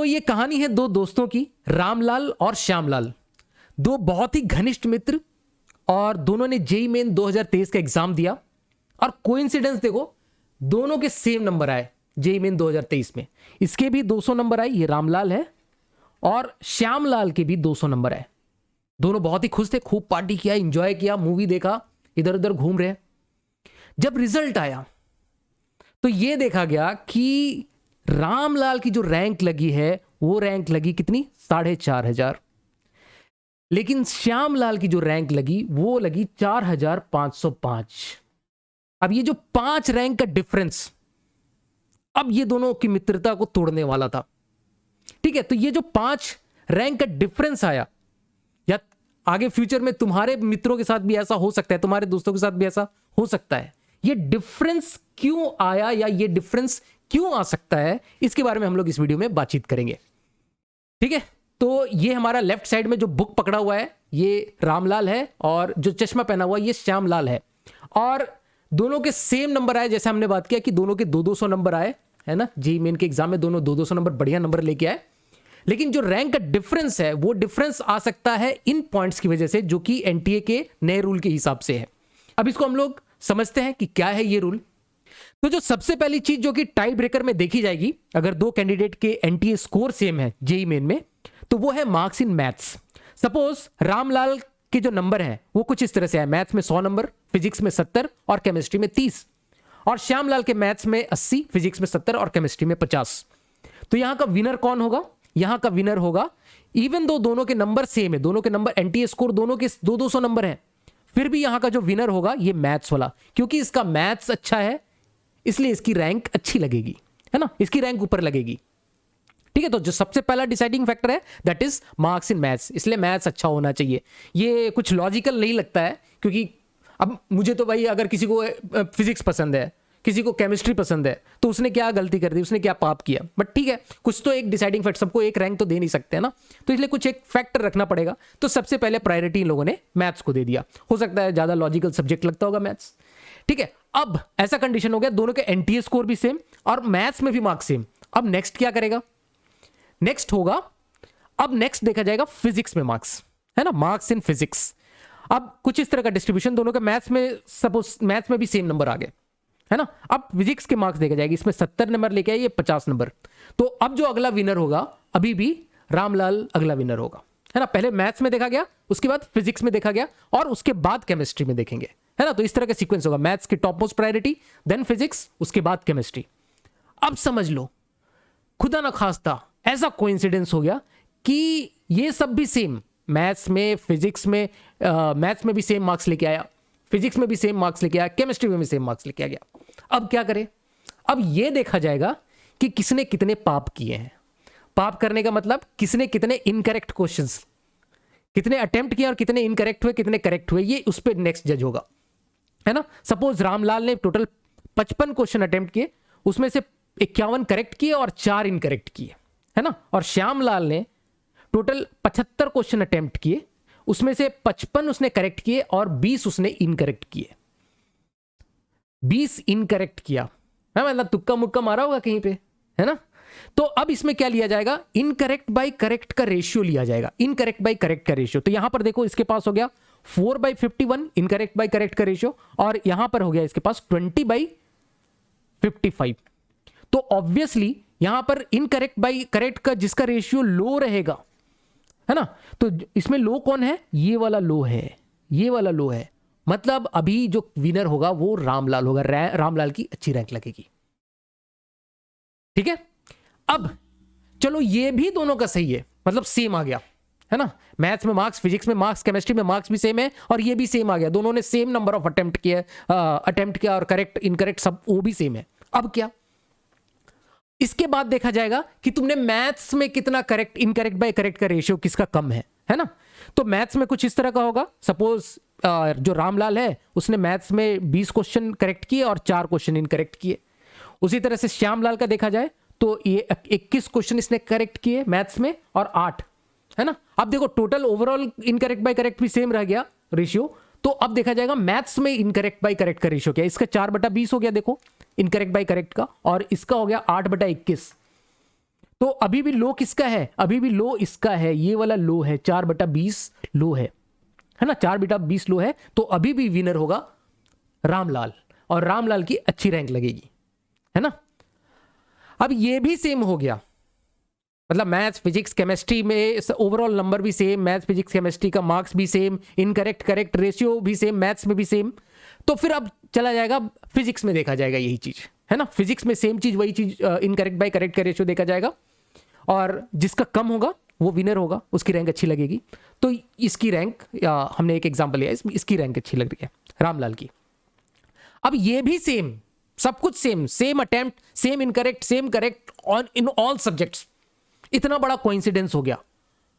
ये कहानी है दो दोस्तों की, रामलाल और श्यामलाल, दो बहुत ही घनिष्ठ मित्र, और दोनों ने जेईई मेन 2023 का एग्जाम दिया। और कोइंसिडेंस देखो, दोनों के सेम नंबर आए जेईई मेन 2023 में। इसके भी 200 नंबर आए, ये रामलाल है, और श्यामलाल के भी 200 नंबर आए। दोनों बहुत ही खुश थे, खूब पार्टी किया, एंजॉय किया, मूवी देखा, इधर उधर घूम रहे। जब रिजल्ट आया तो ये देखा गया कि रामलाल की जो रैंक लगी है वो रैंक लगी कितनी, 4500, लेकिन श्यामलाल की जो रैंक लगी वो लगी 4505। अब ये जो 5 रैंक का डिफरेंस, अब ये दोनों की मित्रता को तोड़ने वाला था। ठीक है, तो ये जो 5 रैंक का डिफरेंस आया, या आगे फ्यूचर में तुम्हारे मित्रों के साथ भी ऐसा हो सकता है, तुम्हारे दोस्तों के साथ भी ऐसा हो सकता है। ये डिफरेंस क्यों आया या ये डिफरेंस क्यों आ सकता है, इसके बारे में हम लोग इस वीडियो में बातचीत करेंगे। ठीक है, तो ये हमारा लेफ्ट साइड में जो बुक पकड़ा हुआ है ये रामलाल है, और जो चश्मा पहना हुआ ये श्यामलाल है। और दोनों के सेम नंबर आए, जैसे हमने बात किया कि दोनों के 200 नंबर आए, है ना। जेईई मेन के एग्जाम में दोनों 200 नंबर, बढ़िया नंबर लेके आए। लेकिन जो रैंक का डिफरेंस है वो डिफरेंस आ सकता है इन पॉइंट्स की वजह से, जो कि एनटीए के नए रूल के हिसाब से है। अब इसको हम लोग समझते हैं कि क्या है ये रूल। तो जो सबसे पहली चीज जो कि टाई ब्रेकर में देखी जाएगी, अगर दो कैंडिडेट के एनटीए स्कोर सेम है जेईई मेन में, तो वो है marks in maths. Suppose Ramlal के जो नंबर है वो कुछ इस तरह से है, मैथ्स में 100 नंबर, फिजिक्स में 70 और केमिस्ट्री में 30, और श्यामलाल के मैथ्स में 80, फिजिक्स में 70 और केमिस्ट्री में 50। तो यहां का विनर कौन होगा, यहां का विनर होगा, इवन दो दोनों के नंबर सेम है, दोनों के नंबर एनटीए स्कोर दोनों के 200 नंबर है, फिर भी यहां का जो विनर होगा ये मैथ्स वाला, क्योंकि इसका मैथ्स अच्छा है इसलिए इसकी रैंक अच्छी लगेगी, है ना, इसकी रैंक ऊपर लगेगी। ठीक है, तो जो सबसे पहला डिसाइडिंग फैक्टर है that is marks in maths, इसलिए मैथ्स अच्छा होना चाहिए। ये कुछ लॉजिकल नहीं लगता है, क्योंकि अब मुझे तो भाई अगर किसी को फिजिक्स पसंद है, किसी को केमिस्ट्री पसंद है, तो उसने क्या गलती कर दी, उसने क्या पाप किया। बट ठीक है, कुछ तो एक डिसाइडिंग फैक्टर, सबको एक रैंक तो दे नहीं सकते, है ना, तो इसलिए कुछ एक फैक्टर रखना पड़ेगा। तो सबसे पहले प्रायोरिटी इन लोगों ने मैथ्स को दे दिया। हो सकता है ज्यादा लॉजिकल सब्जेक्ट लगता होगा मैथ्स। ठीक है, अब ऐसा कंडीशन हो गया, दोनों के एनटीए स्कोर भी सेम और मैथ्स में भी मार्क्स सेम। अब नेक्स्ट क्या करेगा, नेक्स्ट होगा, अब नेक्स्ट देखा जाएगा फिजिक्स में मार्क्स, है ना, मार्क्स इन फिजिक्स। अब कुछ इस तरह का डिस्ट्रीब्यूशन, दोनों के मैथ्स में, सपोज मैथ्स में भी सेम नंबर आ गए, है ना। अब फिजिक्स के मार्क्स देखा जाएगा, इसमें 70 नंबर लेके आए, ये 50 नंबर। तो अब जो अगला विनर होगा, अभी भी रामलाल अगला विनर होगा, है ना। पहले मैथ्स में देखा गया, उसके बाद फिजिक्स में देखा गया, और उसके बाद केमिस्ट्री में देखेंगे, है ना। तो इस तरह का सीक्वेंस होगा, मैथ्स की top most priority, then physics, उसके बाद केमिस्ट्री। अब समझ लो, खुदा ना खास्ता ऐसा कोइंसिडेंस हो गया कि ये सब भी सेम, मैथ्स में, फिजिक्स में, मैथ्स में भी सेम मार्क्स लेके आया, फिजिक्स में भी सेम मार्क्स लेके आया, केमिस्ट्री में भी सेम मार्क्स लेके आ गया। अब क्या करें, अब ये देखा जाएगा कि किसने कितने पाप किए हैं। पाप करने का मतलब किसने कितने इनकरेक्ट क्वेश्चंस, कितने अटेम्प्ट किए और कितने इनकरेक्ट हुए, कितने करेक्ट हुए, ये उस पर नेक्स्ट जज होगा, है ना। सपोज रामलाल ने टोटल 55 क्वेश्चन अटेम्प्ट किए, उसमें से 51 करेक्ट किए और 4 इनकरेक्ट किए, है ना। और श्यामलाल ने टोटल 75 क्वेश्चन अटेम्प्ट किए, उसमें से 55 उसने करेक्ट किए और 20 उसने इनकरेक्ट किए। 20 इनकरेक्ट किया, है मतलब तुक्का मुक्का मारा होगा कहीं पे, है ना। तो अब इसमें क्या लिया जाएगा, इनकरेक्ट बाय करेक्ट का रेशियो लिया जाएगा, इनकरेक्ट बाय करेक्ट का रेशियो। तो यहां पर देखो, इसके पास हो गया 4/51 इनकरेक्ट बाय करेक्ट का रेशियो, और यहां पर हो गया इसके पास 20/55। तो ऑब्वियसली यहां पर इनकरेक्ट बाय करेक्ट का जिसका रेशियो लो रहेगा, है ना, तो इसमें लो कौन है, ये वाला लो है, ये वाला लो है। मतलब अभी जो विनर होगा वो रामलाल होगा, रामलाल की अच्छी रैंक लगेगी। ठीक है, अब चलो ये भी दोनों का सही है, मतलब सेम आ गया, है ना। मैथ्स में मार्क्स, फिजिक्स में मार्क्स, केमिस्ट्री में मार्क्स भी सेम है, और ये भी सेम आ गया, दोनों ने सेम नंबर ऑफ अटेम्प्ट किया और करेक्ट इनकरेक्ट सब वो भी सेम है। अब क्या, इसके बाद देखा जाएगा कि तुमने मैथ्स में कितना करेक्ट इनकरेक्ट बाय करेक्ट का रेशियो किसका कम है ना। तो मैथ्स में कुछ इस तरह का होगा, सपोज जो रामलाल है उसने मैथ्स में 20 क्वेश्चन करेक्ट किए और 4 क्वेश्चन इनकरेक्ट किए। उसी तरह से श्यामलाल का देखा जाए तो ये 21 क्वेश्चन इसने करेक्ट किए मैथ्स में और 8, है ना। अब देखो total overall incorrect by correct भी सेम रह गया रेशियो। तो अब देखा जाएगा मैथ्स में इनकरेक्ट बाय करेक्ट का रेशियो क्या है, इसका 4/20 हो गया देखो इनकरेक्ट बाय करेक्ट का, और इसका हो गया 8/21। तो अभी भी लो किसका है, अभी भी लो इसका है, ये वाला लो है, 4/20 लो है ना, 4/20 लो है। तो अभी भी विनर होगा रामलाल, और रामलाल की अच्छी रैंक लगेगी, है ना। अब ये भी सेम हो गया, मतलब मैथ्स फिजिक्स केमिस्ट्री में ओवरऑल नंबर भी सेम, मैथ्स फिजिक्स केमिस्ट्री का मार्क्स भी सेम, इनकरेक्ट करेक्ट रेशियो भी सेम, मैथ्स में भी सेम। तो फिर अब चला जाएगा फिजिक्स में, देखा जाएगा यही चीज, है ना। फिजिक्स में सेम चीज, वही चीज, इनकरेक्ट बाय करेक्ट का रेशियो देखा जाएगा, और जिसका कम होगा वो विनर होगा, उसकी रैंक अच्छी लगेगी। तो इसकी रैंक, या हमने एक एग्जांपल लिया, इसकी रैंक अच्छी लग रही है रामलाल की। अब ये भी सेम, सब कुछ same, same attempt, same incorrect, same correct on in all subjects. इतना बड़ा कोइंसिडेंस हो गया।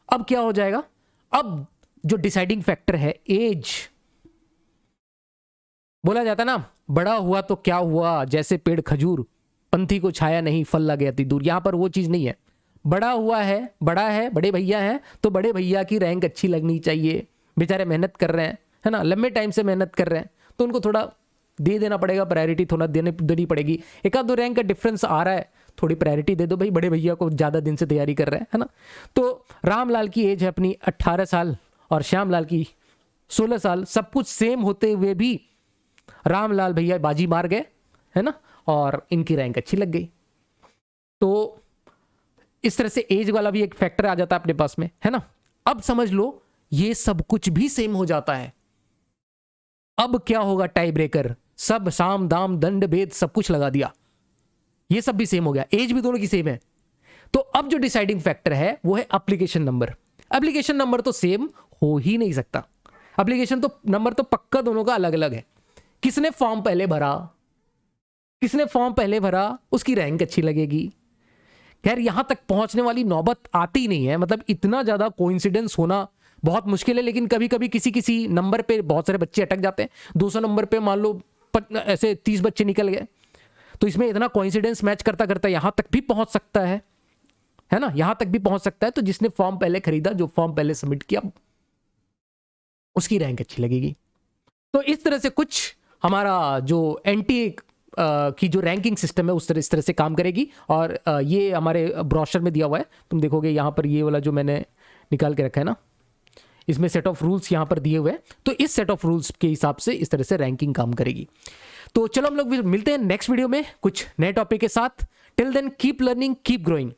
अब क्या हो जाएगा, अब जो डिसाइडिंग फैक्टर है एज, बोला जाता ना, बड़ा हुआ तो क्या हुआ, जैसे पेड़ खजूर, पंथी को छाया नहीं, फल लगे अति दूर। यहां पर वो चीज नहीं है। बड़ा हुआ है, बड़ा है, बड़े भैया हैं, तो बड़े भैया की रैंक अच्छी लगनी चाहिए। बेचारे मेहनत कर रहे हैं, है ना, लंबे टाइम से मेहनत कर रहे हैं, तो उनको थोड़ा दे देना पड़ेगा, प्रायोरिटी थोड़ा देनी पड़ेगी। एक आध 2 रैंक का डिफरेंस आ रहा है, थोड़ी प्रायोरिटी दे दो भाई, बड़े भैया को ज़्यादा दिन से तैयारी कर रहे हैं, है ना। तो रामलाल की एज है अपनी 18 साल और श्यामलाल की 16 साल। सब कुछ सेम होते हुए भी रामलाल भैया बाजी मार गए, है ना, और इनकी रैंक अच्छी लग गई। तो इस तरह से एज वाला भी एक फैक्टर आ जाता है अपने पास में, है ना। अब समझ लो ये सब कुछ भी सेम हो जाता है। अब क्या होगा, टाई ब्रेकर, सब साम दाम दंड भेद सब कुछ लगा दिया, ये सब भी सेम हो गया, एज भी दोनों की सेम है। तो अब जो डिसाइडिंग फैक्टर है वो है एप्लीकेशन नंबर। एप्लीकेशन नंबर तो सेम हो ही नहीं सकता, एप्लीकेशन तो नंबर तो पक्का दोनों का अलग अलग है। किसने फॉर्म पहले भरा, किसने फॉर्म पहले भरा, उसकी रैंक अच्छी लगेगी। खैर यहां तक पहुंचने वाली नौबत आती नहीं है, मतलब इतना ज्यादा कोइंसिडेंस होना बहुत मुश्किल है। लेकिन कभी कभी किसी नंबर पे बहुत सारे बच्चे अटक जाते हैं। 200 नंबर पे मान लो ऐसे 30 बच्चे निकल गए, तो इसमें इतना कोइंसिडेंस मैच करता करता यहां तक भी पहुंच सकता है ना, यहां तक भी पहुंच सकता है। तो जिसने फॉर्म पहले खरीदा, जो फॉर्म पहले सबमिट किया, उसकी रैंक अच्छी लगेगी। तो इस तरह से कुछ हमारा जो एनटीए की जो रैंकिंग सिस्टम है इस तरह से काम करेगी। और ये हमारे ब्रोशर में दिया हुआ है, तुम देखोगे यहाँ पर ये वाला जो मैंने निकाल के रखा है ना, इसमें सेट ऑफ रूल्स यहाँ पर दिए हुए हैं। तो इस सेट ऑफ रूल्स के हिसाब से इस तरह से रैंकिंग काम करेगी। तो चलो हम लोग मिलते हैं नेक्स्ट वीडियो में कुछ नए टॉपिक के साथ। Till then keep learning, keep growing.